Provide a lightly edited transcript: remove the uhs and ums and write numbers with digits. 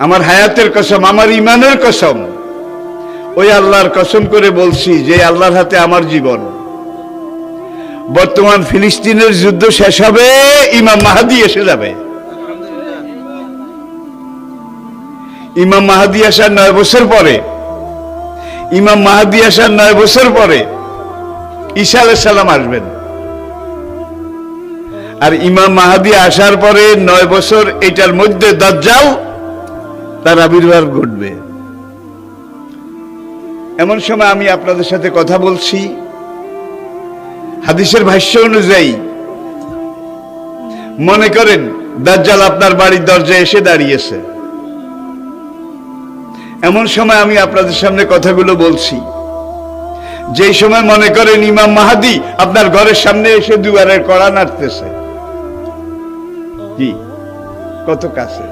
আমার হায়াতের কসম, আমার ইমানের কসম, ওই আল্লাহর কসম করে বলছি যে আল্লাহর হাতে আমার জীবন। বর্তমান ফিলিস্তিনের যুদ্ধ শেষ হবে, ইমাম মাহাদি এসে যাবে। ইমাম মাহাদি আসার 9 বছর পরে, ইমাম মাহাদি আসার 9 বছর পরে ঈসা আলাইহিস সালাম আসবেন। আর ইমাম মাহাদি আসার পরে 9 বছর এটার মধ্যে দাজ্জাল তার আবির্ভাব ঘটবে। এমন সময় আমি আপনাদের সাথে কথা বলছি, হাদিসের ভাষ্য অনুযায়ী মনে করেন দাজ্জাল আপনার বাড়ির দরজায় এসে দাঁড়িয়েছে। এমন সময় আমি আপনাদের সামনে কথাগুলো বলছি, যেই সময় মনে করেন ইমাম মাহাদি আপনার ঘরের সামনে এসে দুয়ারের কড়া নাড়তেছে। কি কত কাছে!